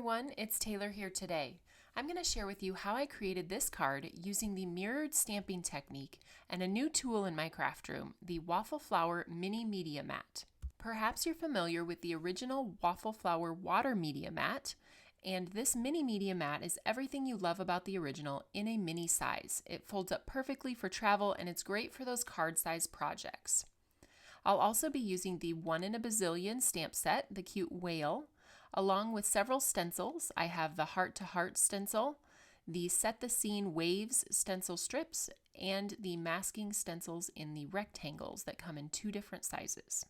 everyone, it's Taylor here today. I'm going to share with you how I created this card using the mirrored stamping technique and a new tool in my craft room, the Waffle Flower Mini Media Mat. Perhaps you're familiar with the original Waffle Flower Water Media Mat, and this mini media mat is everything you love about the original in a mini size. It folds up perfectly for travel and it's great for those card size projects. I'll also be using the 1 in a Bazillion stamp set, the cute whale, along with several stencils. I have the Heart to Heart stencil, the Set the Scene Waves stencil strips, and the Masking Stencils in the rectangles that come in 2 different sizes.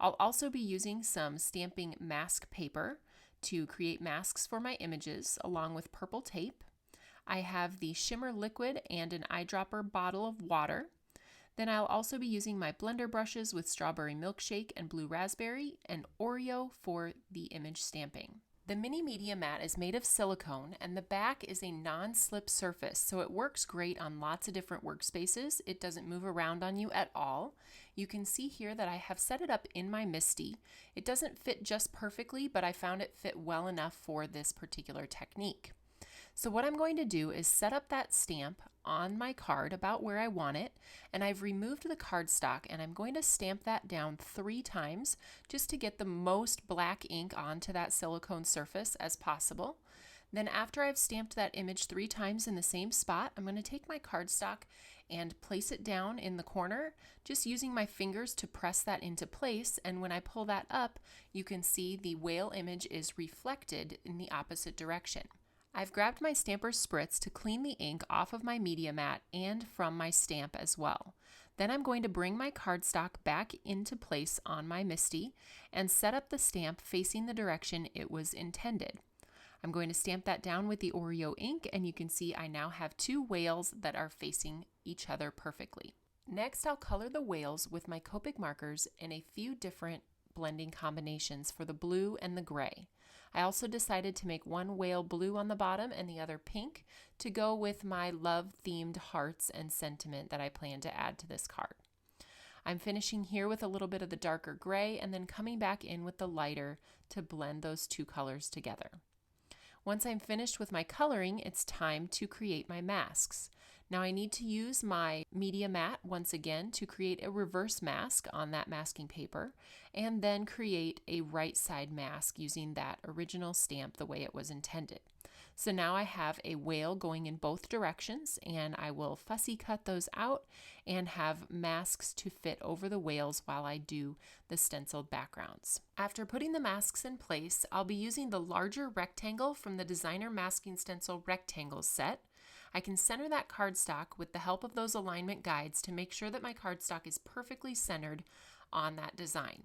I'll also be using some stamping mask paper to create masks for my images, along with purple tape. I have the shimmer liquid and an eyedropper bottle of water. Then I'll also be using my blender brushes with strawberry milkshake and blue raspberry and Oreo for the image stamping. The mini media mat is made of silicone and the back is a non-slip surface, so it works great on lots of different workspaces. It doesn't move around on you at all. You can see here that I have set it up in my MISTI. It doesn't fit just perfectly, but I found it fit well enough for this particular technique. So what I'm going to do is set up that stamp on my card about where I want it, and I've removed the cardstock and I'm going to stamp that down 3 times just to get the most black ink onto that silicone surface as possible. Then after I've stamped that image 3 times in the same spot, I'm going to take my cardstock and place it down in the corner, just using my fingers to press that into place, and when I pull that up, you can see the whale image is reflected in the opposite direction. I've grabbed my stamper's spritz to clean the ink off of my media mat and from my stamp as well. Then I'm going to bring my cardstock back into place on my MISTI and set up the stamp facing the direction it was intended. I'm going to stamp that down with the Oreo ink, and you can see I now have 2 whales that are facing each other perfectly. Next, I'll color the whales with my Copic markers in a few different blending combinations for the blue and the gray. I also decided to make one whale blue on the bottom and the other pink to go with my love-themed hearts and sentiment that I plan to add to this card. I'm finishing here with a little bit of the darker gray and then coming back in with the lighter to blend those 2 colors together. Once I'm finished with my coloring, it's time to create my masks. Now I need to use my media mat once again to create a reverse mask on that masking paper and then create a right side mask using that original stamp the way it was intended. So now I have a whale going in both directions, and I will fussy cut those out and have masks to fit over the whales while I do the stenciled backgrounds. After putting the masks in place, I'll be using the larger rectangle from the Designer Masking Stencil Rectangles set. I can center that cardstock with the help of those alignment guides to make sure that my cardstock is perfectly centered on that design.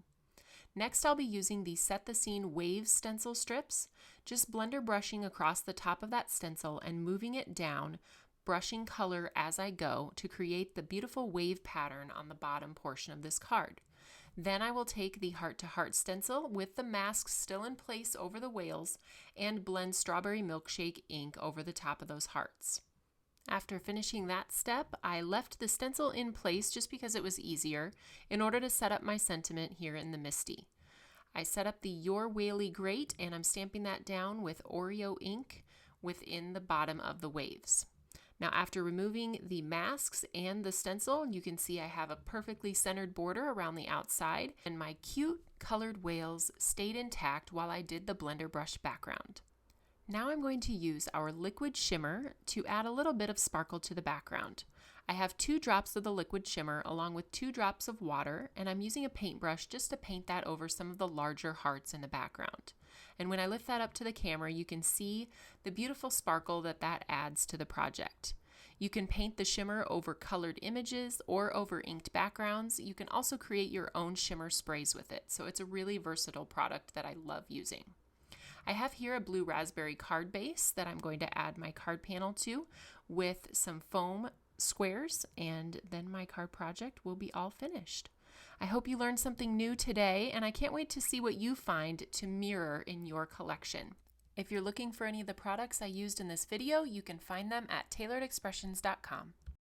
Next, I'll be using the Set the Scene Waves stencil strips, just blender brushing across the top of that stencil and moving it down, brushing color as I go to create the beautiful wave pattern on the bottom portion of this card. Then I will take the Heart to Heart stencil with the masks still in place over the whales and blend strawberry milkshake ink over the top of those hearts. After finishing that step, I left the stencil in place just because it was easier in order to set up my sentiment here in the MISTI. I set up the Your Whaley Great, and I'm stamping that down with Oreo ink within the bottom of the waves. Now after removing the masks and the stencil, you can see I have a perfectly centered border around the outside, and my cute colored whales stayed intact while I did the blender brush background. Now I'm going to use our liquid shimmer to add a little bit of sparkle to the background. I have 2 drops of the liquid shimmer along with 2 drops of water, and I'm using a paintbrush just to paint that over some of the larger hearts in the background. And when I lift that up to the camera, you can see the beautiful sparkle that adds to the project. You can paint the shimmer over colored images or over inked backgrounds. You can also create your own shimmer sprays with it, so it's a really versatile product that I love using. I have here a blue raspberry card base that I'm going to add my card panel to with some foam squares, and then my card project will be all finished. I hope you learned something new today, and I can't wait to see what you find to mirror in your collection. If you're looking for any of the products I used in this video, you can find them at tailoredexpressions.com.